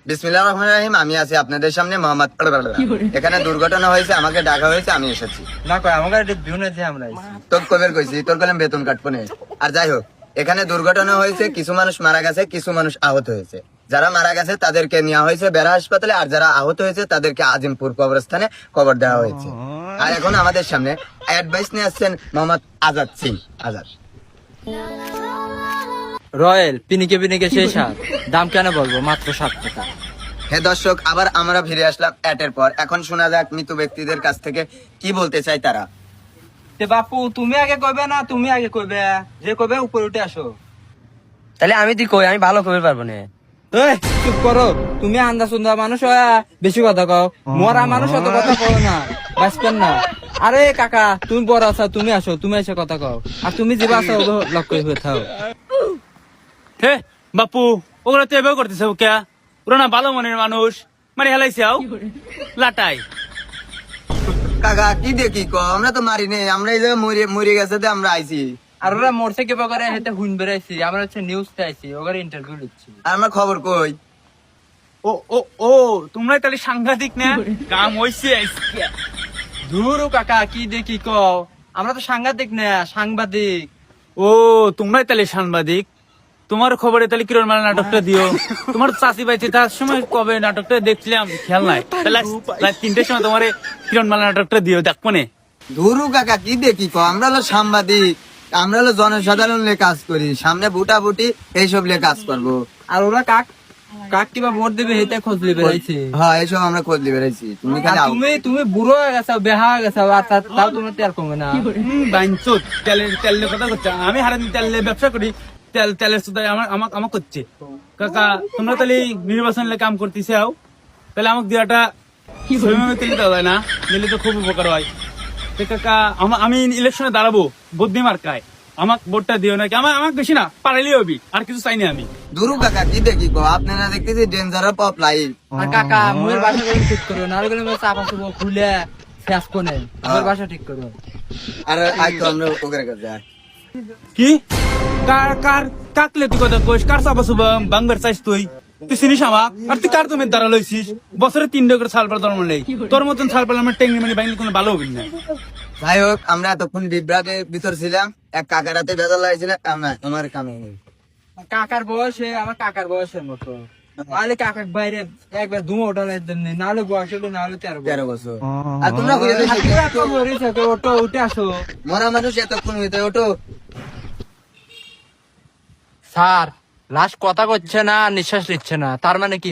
বিসমিল্লাহির রহমানির রহিম। আমি আছি আপনাদের সামনে মোহাম্মদ। এখানে দুর্ঘটনা হয়েছে, আমাকে ডাকা হয়েছে, আমি এসেছি। না কয় আমাকে বিউনে যে আমরা তোর কবের কইছি তোর কলম বেতন কাটবো না। আর যাই হোক, এখানে দুর্ঘটনা হয়েছে, কিছু মানুষ মারা গেছে, কিছু মানুষ আহত হয়েছে। যারা মারা গেছে তাদেরকে নেওয়া হয়েছে বেড়া হাসপাতালে, আর যারা আহত হয়েছে তাদেরকে আজিমপুর কবরস্থানে কবর দেওয়া হয়েছে। আর এখন আমাদের সামনে অ্যাডভাইস নিয়ে আসছেন মোহাম্মদ আজাদ সিং। আজাদ রয়্যাল পিনিকে শেষ হাত দাম কেন বলবো, মাত্র 7 টাকা। হে দর্শক, আবার আমরা ফিরে আসলাম অ্যাটের পর। এখন শোনা যাক মৃত ব্যক্তিদের কাছ থেকে কি বলতে চাই তারা। তে বাপু তুমি আগে কইবে না তুমি আগে কইবে? যে কইবে উপরে উঠে আসো। তাহলে আমি তুই কই, আমি ভালো কইতে পারবো না। এই চুপ করো, তুমি আন্দা সুন্দা মানুষ হয়ে বেশি কথা কও। মরা মানুষ অত কথা কও না, বাঁচবেন না। আরে কাকা তুমি বড় আছো, তুমি আসো, তুমি এসে কথা কও। আর তুমি যে বাসা লক্ষ্য হয়ে থাও। হে বাপু, ওগুলো তো এভাবে করতেছে কে? ওরা না ভালো মনের মানুষ, মানে হেলাইছে আও লাটাই। কাকা কি দেখি ক, আমরা তো মারি নেই, আমরা এই জায়গায় মরে গেছে তো আমরা আইছি। আর ওরা মরছে কে করে হেতে হুন বেরাইছি, আমরা হচ্ছে নিউজ চাইছি, ওখানে ইন্টারভিউ দিচ্ছি। আর আমার খবর কই? ও ও ও তোমরা তাহলে সাংঘাতিক না? কাম হইছে আজকে। ধুরু কাকা কি দেখি কও, আমরা তো সাংঘাতিক না, সাংবাদিক। ও তোমরাই তাহলে সাংবাদিক। তোমার খবরে তাহলে কিরণ মালা নাটকটা দিও। তোমার চাষি বাইছে তার সময় কবে নাটকটা দেখছিলাম খেয়াল নাই, তাহলে 3টের সময় তোমার কিরণ মালা নাটকটা দিও, দেখবো নে। ধুরু কাকা কি দেখি ক, আমরা হলো সাংবাদিক, আমরা হলো জনসাধারণ নিয়ে কাজ করি, সামনে বুটা বুটি এইসব নিয়ে কাজ করবো। আর ওরা কাক কাক কিবা ভোট দেবে হেতে খোঁজ লিয়ে বেরাইছে। হ্যাঁ এইসব আমরা খোঁজ দিয়ে বেড়াইছি। তুমি খালি আও। তুমি বুড়ো হয়ে গেছো, বেহা হয়ে গেছো, আর তাও তোমার তেল কমবে না। বাইনচোদ তেলের কথা করছে। আমি হারান তেলের ব্যবসা করি, তেলের সুদাই আমার করছে। কাকা তোমরা তাহলে নির্বাচন কাম করতেছে আও, তাহলে আমাকে দিয়াটা তেলে দেওয়া যায় না, দিলে তো খুব উপকার হয়। তো কাকা আমি ইলেকশনে দাঁড়াবো বুদ্ধি মার্কায়, আমাকে ভোটটা দিও নাকি। আমাকে বেশি না পারাইলেই হবি, আর কিছু চাই না আমি। ধুরু কাকা কি দেখি ক, আপনারা দেখতেছি ডেঞ্জার পপ লাইন। আর কাকা মুয়ের বাসা করে ঠিক করো, না হলে চাপা চুপ খুলে শেষ কোনে মুয়ের বাসা ঠিক করো। আর আজ তো আমরা ওকে কাছে যাই। কি কাকলে তুই কথা কইস? কার চাপা শুভ বাংলার চাইস তুই? তুই চিনিস আমাক? আর তুই কার তুমি দাঁড়া লইছিস? বছরে 3 করে ছাল পাল ধর্ম নেই, তোর মতন ছাল পাল আমার টেঙ্গি মানে বাইলে কোনো ভালো হবি না। যাই হোক, আমরা এতক্ষণ বিভ্রাটের ভিতর ছিলাম, এক কাকার হাতে বেদা লাগছিল, আমার কামে নেই। কাকার বয়সে আমার কাকার বয়সের মতো, নাহলে কাকার বাইরে একবার ধুমো ওঠালে নাহলে বয়স হলো, নাহলে 13 বছর। আর তোমরা ওটো উঠে আসো। মরা মানুষ এতক্ষণ হইতে ওটো। স্যার লাশ কথা করছে না, নিঃশ্বাস নিচ্ছে না, তার মানে কি?